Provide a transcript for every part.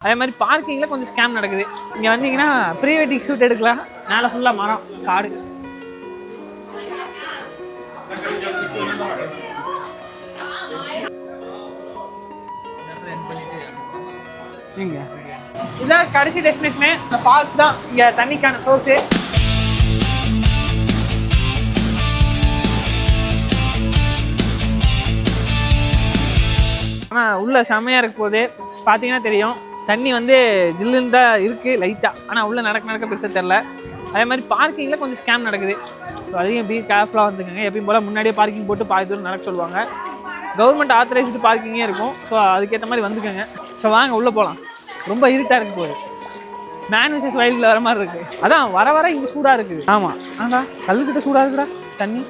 அதே மாதிரி பார்க்கிங்கில் கொஞ்சம் ஸ்கேம் நடக்குது. இங்கே வந்தீங்கன்னா ப்ரீ வெட்டிங் ஷூட் எடுக்கலாம். மேலே ஃபுல்லாக மரம், காடு. இதான் கடைசி டெஸ்டினேஷனு. இந்த ஃபால்ஸ் தான் இங்கே தண்ணிக்கான சோர்ஸு. ஆனால் உள்ள செம்மையாக இருக்க போது பார்த்தீங்கன்னா தெரியும். தண்ணி வந்து ஜில்லுன்னு தான் இருக்குது லைட்டாக. ஆனால் உள்ளே நடக்க பெருசாக தெரில. அதே மாதிரி பார்க்கிங்கில் கொஞ்சம் ஸ்கேம் நடக்குது. ஸோ அதையும் எப்படி கேர்ஃபுல்லாக வந்துக்கோங்க. எப்பயும் போல் முன்னாடியே பார்க்கிங் போட்டு பாதி தூரம் நடக்க சொல்லுவாங்க. கவர்மெண்ட் ஆத்தரைஸ்டு பார்க்கிங்கே இருக்கும். ஸோ அதுக்கேற்ற மாதிரி வந்துக்கோங்க. ஸோ வாங்க உள்ளே போகலாம். ரொம்ப இருட்டாக இருக்க போகுது. மேன் விசஸ் வைல்டில் வர மாதிரி இருக்குது. அதான் வர இங்கே சூடாக இருக்குது. ஆமாம் ஆடா கல்லுக்கிட்ட சூடாக இருக்குடா தண்ணி.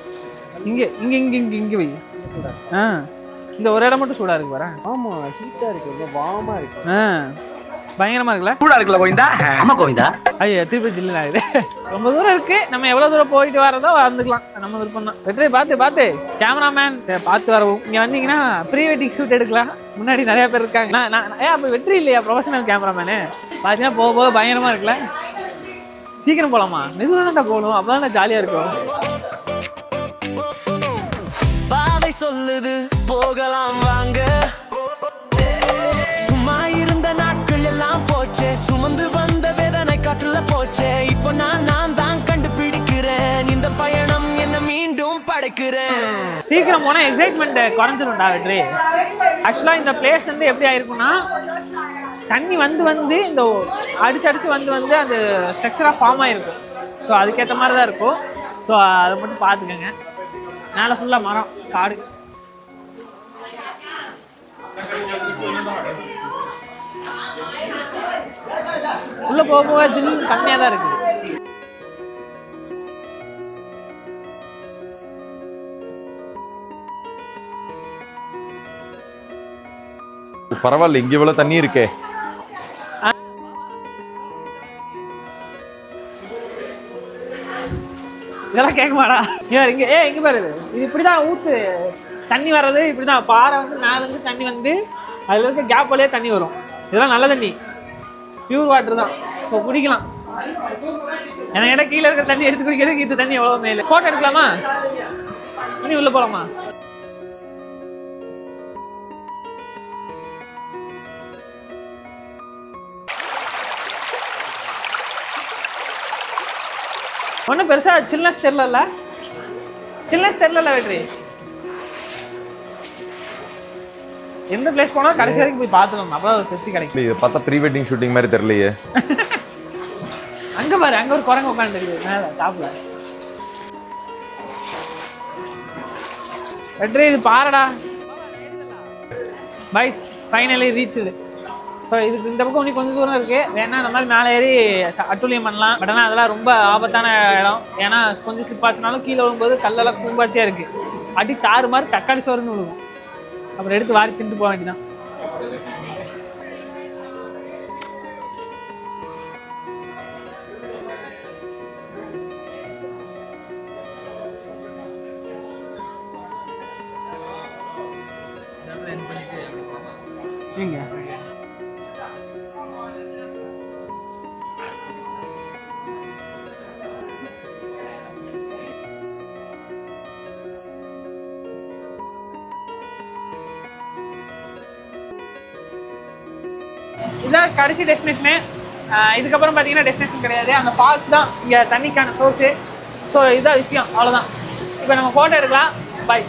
இங்கே வை சூடாக. இந்த ஒரு இடம் மட்டும் சூடாக இருக்கு. வரேன். ஆமாம் ஹீட்டாக இருக்குது, வார்மாக இருக்குது. பயங்கரமாக இருக்குல்ல? சூடாக இருக்குல்ல கோவிந்தா? ஆமாம் கோவிந்தா. ஐயா திருப்பி ஜில்லுன்னு ஆகுது. ரொம்ப தூரம் இருக்குது. நம்ம எவ்வளோ தூரம் போயிட்டு வரதோ வந்துக்கலாம். நம்ம விருப்பம் தான். வெற்றி பார்த்து கேமராமேன் பார்த்து வரவும். இங்கே வந்தீங்கன்னா ப்ரீ வெட்டிங் ஷூட் எடுக்கலாம். முன்னாடி நிறையா பேர் இருக்காங்க. நான் அப்போ வெற்றி இல்லையா ப்ரொஃபஷனல் கேமராமேனு? பார்த்தீங்கன்னா போக பயங்கரமாக இருக்குல்ல? சீக்கிரம் போகலாமா? மெதுவாக தான் போகணும். அப்போ தான் ஜாலியாக இருக்கும். பாதை சொல்லுது போகலாம் வாங்க. சும்மா இருந்த நாட்கள் எல்லாம் போச்சே. சுமந்து வந்த வேதனை காற்றுல போச்சே. இப்போ நான் தான் கண்டுபிடிக்கிறேன். இந்த பயணம் என்ன மீண்டும் படைக்கிறேன். சீக்கிரம் போனால் எக்ஸைட்மெண்ட் குறைஞ்சிரும்டா வெற்றி. ஆக்சுவலாக இந்த பிளேஸ் வந்து எப்படி ஆயிருக்குன்னா, தண்ணி வந்து இந்த அடிச்சு வந்து அந்த ஸ்ட்ரக்சராக ஃபார்ம் ஆகிருக்கும். ஸோ அதுக்கேற்ற மாதிரி தான் இருக்கும். ஸோ அதை மட்டும் பார்த்துக்கோங்க. மேலே ஃபுல்லாக மரம், காடு. உள்ள போக ஜில் கம்மியாக தான் இருக்குது. பரவாயில்ல, இங்க இவ்வளவு தண்ணி இருக்கே. இதெல்லாம் கேட்க மாடா. இங்க பாரு, இது இப்படிதான் ஊத்து தண்ணி வர்றது. இப்படிதான் பாறை வந்து மேல இருந்து தண்ணி வந்து அதுல இருக்க கேப் வழியா தண்ணி வரும். இதெல்லாம் நல்ல தண்ணி, பியூர் வாட்டர் தான். இப்போ குடிக்கலாம். எனக்கு கீழே இருக்கிற தண்ணி எடுத்து குடிக்கிறதுக்கு இந்த தண்ணி எவ்வளவு மேலே. போட்டோ எடுக்கலாமா? இனி உள்ள போலாமா? ஒன்றும் பெருசா சில்னஸ் தெரில வெற்றி. எந்த பிளேஸ் போனாலும் கடைசி வரைக்கும் போய் பார்த்துக்கணும். அப்போ திருப்தி கிடைக்கும். இது பார்த்தா ப்ரீ வெட்டிங் ஷூட்டிங் மாதிரி தெரியலையே. அங்க பாரு, அங்க ஒரு குரங்கு உட்காந்துருக்கு மேல டாப்ல. வெற்றி இது பாருடா. பைஸ் ஃபைனலி ரீச்டு. ஸோ இதுக்கு இந்த பக்கம் இன்னும் கொஞ்சம் தூரம் இருக்குது. வேணா அந்த மாதிரி மேலே ஏறி அட்டூழியம் பண்ணலாம். பட் ஆனால் அதெல்லாம் ரொம்ப ஆபத்தான இடம். ஏன்னா கொஞ்சம் ஸ்லிப் ஆச்சுனாலும் கீழே விழும்போது கல்லெல்லாம் கூம்பாச்சியாக இருக்குது. அடி தாறு மாதிரி தக்காளி சோறுன்னு விழுகும். அப்புறம் எடுத்து வாரி தின்ட்டு போக வேண்டியதான். இதான் கடைசி டெஸ்டினேஷனு. இதுக்கப்புறம் பார்த்தீங்கன்னா டெஸ்டினேஷன் கிடையாது. அந்த ஃபால்ஸ் தான் இங்கே தண்ணிக்கான சோர்ஸு. ஸோ இதுதான் விஷயம், அவ்வளோதான். இப்போ நம்ம ஃபோட்டோ எடுக்கலாம். பாய்.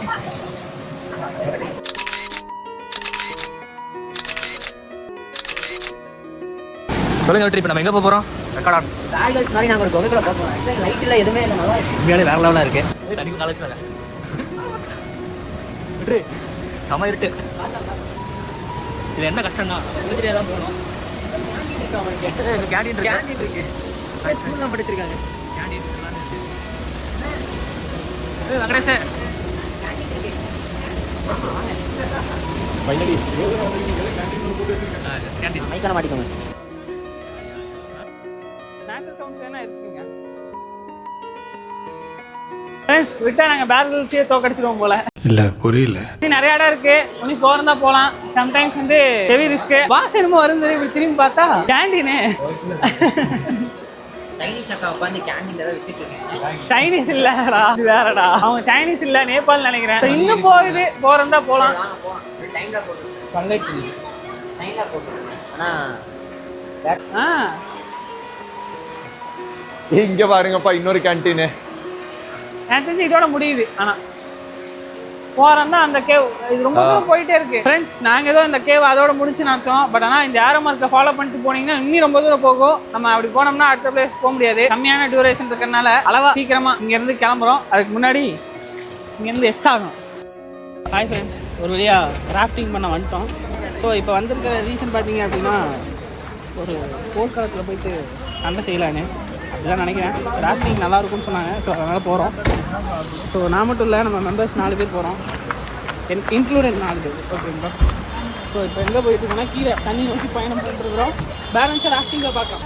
சொல்லுங்க வெற்றி, இப்போ நம்ம எங்கே போகிறோம்? ரெக்கார்ட் ராயல்ஸ் மாதிரி நாங்கள் ஒரு கோவைக்குள்ள போகிறோம். லைட்டில் எதுவுமே இல்லை, நல்லா உண்மையாலே வேற லெவலாக இருக்குது. தண்ணி காலேஜ் வேலை வெற்றி செம இருட்டு. இது என்ன கஷ்டம்னா வீட்டிலே தான் போகணும். கேண்டீன் இருக்கு. ஸ்கூல்லாம் படிச்சிருக்காங்க. கேண்டீன் வெங்கடேஷ் ஃபைனலி கேண்டீன் மைக்கான மாட்டிக்கோங்க. நேச்சுரல் சவுண்ட்ஸ் வேணா இருக்குங்க. ஃப்ரெண்ட்ஸ் விட்டா நாங்கள் பேரல்ஸே தோக்கடிச்சிடுவோம் போல. இல்ல புரியல. நிறைய இடம் இருக்கு, கொஞ்சம் போறதா போகலாம். சம்டைம்ஸ் வந்து ஹெவி ரிஸ்க். பாஸ் என்னமோ வரும்னு சொல்லி இப்படி திரும்பி பார்த்தா கேண்டீனு. சைனீஸ் அக்கா உட்காந்து கேண்டீன்ல தான் விட்டுட்டு இருக்கேன். சைனீஸ் இல்லடா, இது வேறடா. அவங்க சைனீஸ் இல்ல, நேபாள் நினைக்கிறேன். இன்னும் போகுது, போறதா போகலாம். டைம்ல போட்டு டைம்ல போட்டு ஆனா இங்க பாருங்கப்பா இன்னொரு கேன்டீனு. எனக்கு தெரிஞ்சு இதோட முடியுது. ஆனா போறோம்னா அந்த கேவ் இது ரொம்ப தூரம் போயிட்டே இருக்கு. ஃப்ரெண்ட்ஸ் நாங்கள் ஏதோ இந்த கேவ் அதோட முடிச்சு நினச்சோம். பட் ஆனால் இந்த ஏரோ மார்க்கை ஃபாலோ பண்ணிட்டு போனீங்கன்னா இன்னும் ரொம்ப தூரம் போகும். நம்ம அப்படி போனோம்னா அடுத்த பிளேஸ் போக முடியாது. கம்மியான டியூரேஷன் இருக்கிறதுனால அளவா சீக்கிரமா இங்கேருந்து கிளம்புறோம். அதுக்கு முன்னாடி இங்கேருந்து எஸ் ஆகணும். ஹாய் ஃப்ரெண்ட்ஸ், ஒரு வழியாக ராஃப்டிங் பண்ண வந்துட்டோம். ஸோ இப்போ வந்திருக்கிற ரீசன் பார்த்தீங்க அப்படின்னா ஒரு போர்க்காலத்தில் போயிட்டு சண்டை செய்யலான்னு அப்படிதான் நினைக்கிறேன். ராஃப்டிங் நல்லாயிருக்கும்னு சொன்னாங்க. ஸோ அதனால் போகிறோம். ஸோ நான் மட்டும் இல்லை, நம்ம மெம்பர்ஸ் 4 பேர் போகிறோம். இன்க்ளூடட் 4 பேர். ஓகேங்களா? ஸோ இப்போ எங்கே போயிட்டு இருக்கோம்னா கீழே தண்ணி நோக்கி பயணம் பண்ணிட்டுருக்குறோம். பேலன்ஸை ராஃப்டிங்கில் பார்க்கலாம்.